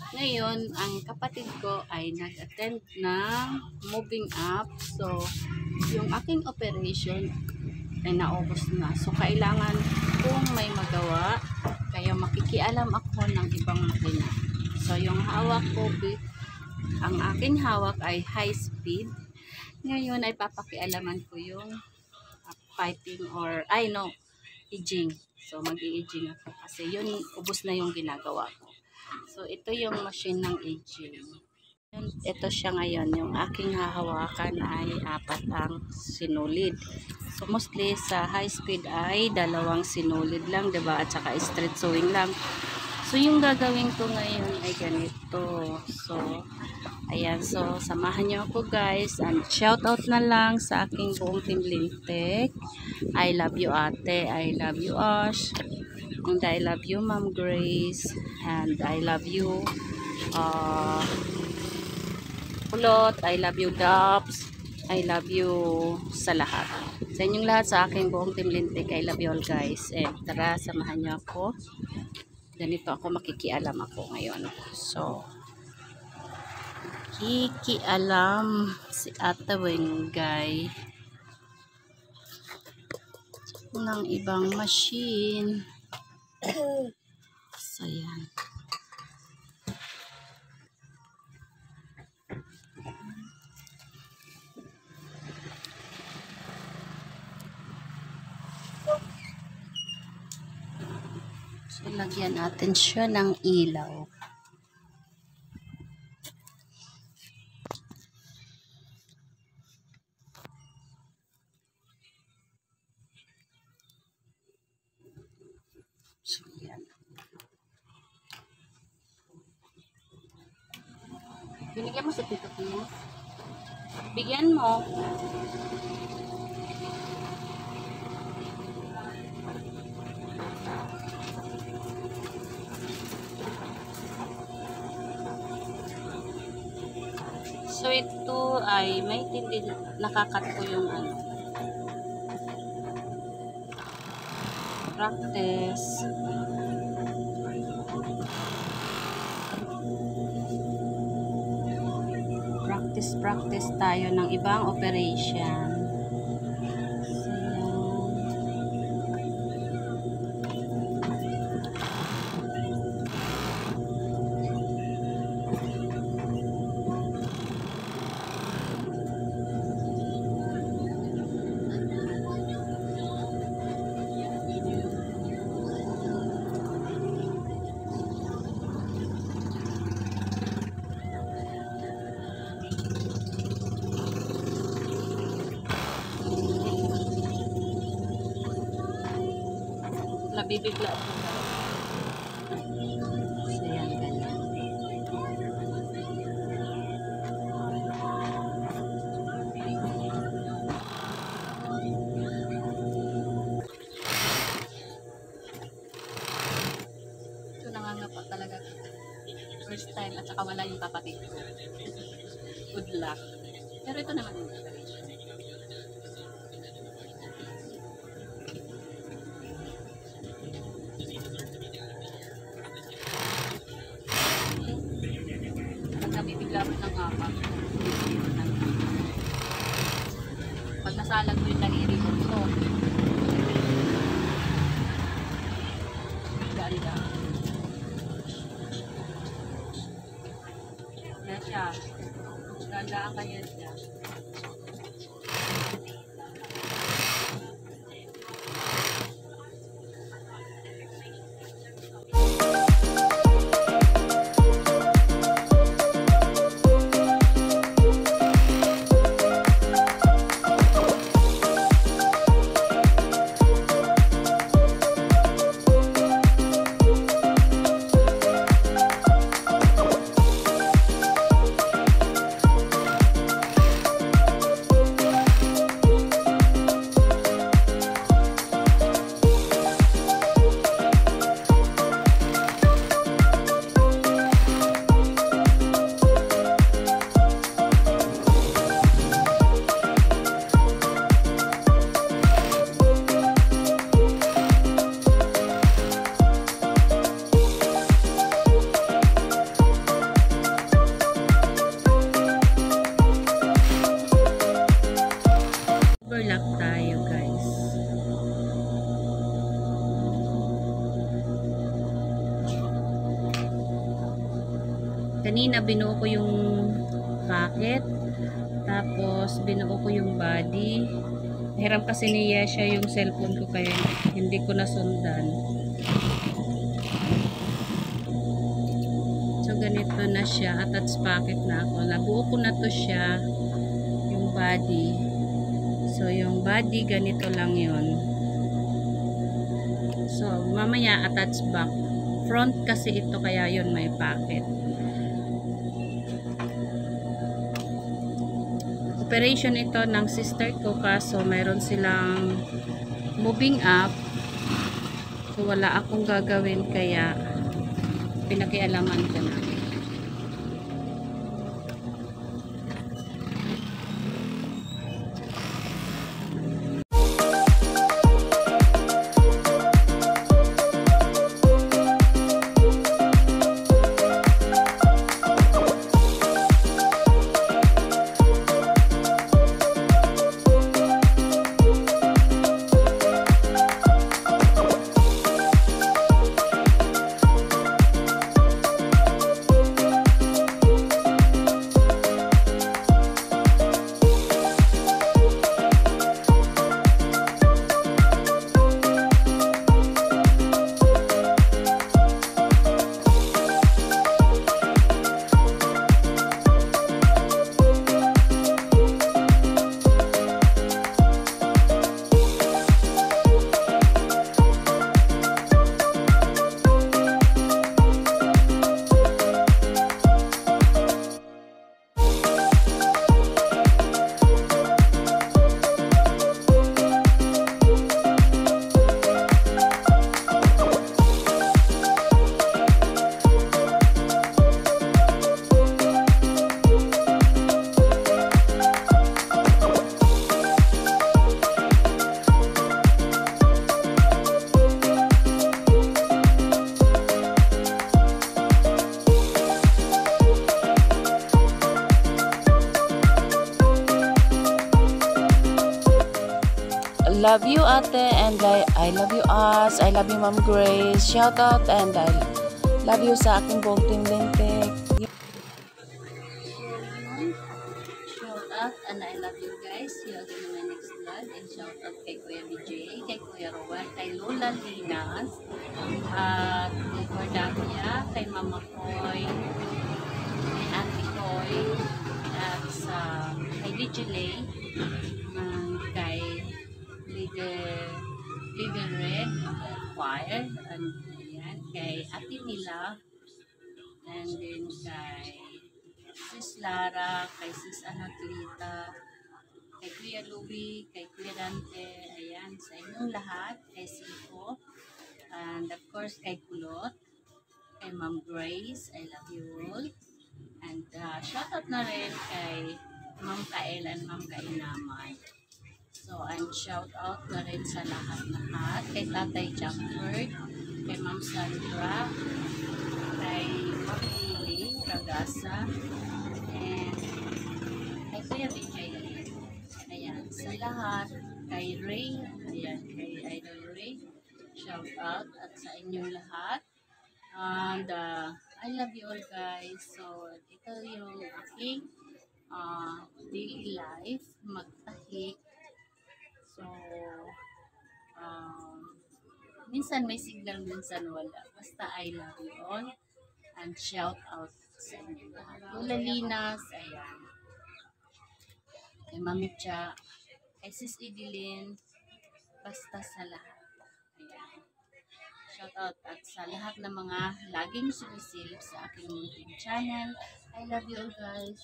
Ngayon, ang kapatid ko ay nag-attend ng moving up. So, yung aking operation ay naubos na. So, kailangan kung may magawa, kaya makikialam ako ng ibang makina. So, yung hawak ko, ang aking hawak ay high speed. Ngayon ay papakialaman ko yung piping or, aging. So, mag-i-aging ako kasi yun, ubos na yung ginagawa ko. So, ito yung machine ng aging. Ito siya ngayon. Yung aking hahawakan ay 4 ang sinulid. So, mostly sa high speed ay 2 sinulid lang, diba? At saka straight sewing lang. So, yung gagawin ko ngayon ay ganito. So, ayan. So, samahan nyo ako guys. And shout out na lang sa aking buong team Lintek. I love you ate. I love you Ash. And I love you Ma'am Grace. And I love you Kulot. I love you Dobbs. I love you sa lahat. Sa inyong lahat, sa aking buong team Lintek. I love you all guys. And tara, samahan nyo ako. Ganito ako, makikialam ako ngayon. So, kikialam si Ate Wengay ng ibang machine. So, yan. So, lagyan natin siya ng ilaw. So, yan. Binigyan mo sa Tito Pino? Bigyan mo. So, ito ay may tindi, nakakat ko yung practice. Practice tayo ng ibang operation. Nabibigla ako. So, yan, ganyan. So, nangangapa talaga. First time, at saka wala yung kapatid ko. Good luck. Pero ito naman yung operation. Nabibigla mo ng apat. Pag nasalag mo yung daliri mo ito, ganda. Yan siya. Ganda ang kanya siya. kanina binuo ko yung packet, tapos binuo ko yung body. Hiram kasi ni Yesha yung cellphone ko kaya hindi ko nasundan. So ganito na siya, attached packet na ako. Nabuo ko na to siya, yung body. So yung body ganito lang yon. So mamaya attach back. Front kasi ito kaya yon may packet. Operation ito ng sister ko kaso mayroon silang moving up. So wala akong gagawin kaya pinakialaman ko na. Love you ate and I love you us. I love you Ma'am Grace. Shout out and I love you sa aking buong team Lintik. Shout out and I love you guys. See you again in my next vlog. And shout out kay Kuya BJ, kay Kuya Rowan, kay Lola Linas, at kay Cordamia, kay Mama Koy, kay Auntie Koy, at sa kay Digilay, kay Leader Red Choir, and ayan, kay Ate Mila, and then kay Sis Lara, kay Sis Anaglita, kay Kuya Louie, kay Kuya Dante, ayan, sa inyong lahat, kay Siko, and of course kay Kulot, kay Ma'am Grace, I love you all, and shoutout na rin kay Ma'am Kael and Ma'am Kainaman. So, and shout out na rin sa lahat-lahat, kay Tatay Jackford, kay Ma'am Sandra, kay Ma'am Lily Ragasa, and kay Kuya BJ. Ayan, sa lahat, kay Ray, ayan, kay Idol Ray, shout out, at sa inyong lahat. And I love you all guys. So, ito yung aking daily life, magtahi. So, minsan may signal, minsan wala. Basta I love you all. And shout out sa inyo lahat. Lola Linas, ayan. Kay Mami Cha, kay Sis Idilin, basta sa lahat. Ayan. Shout out at sa lahat ng mga laging sumisilip sa aking YouTube channel. I love you all guys.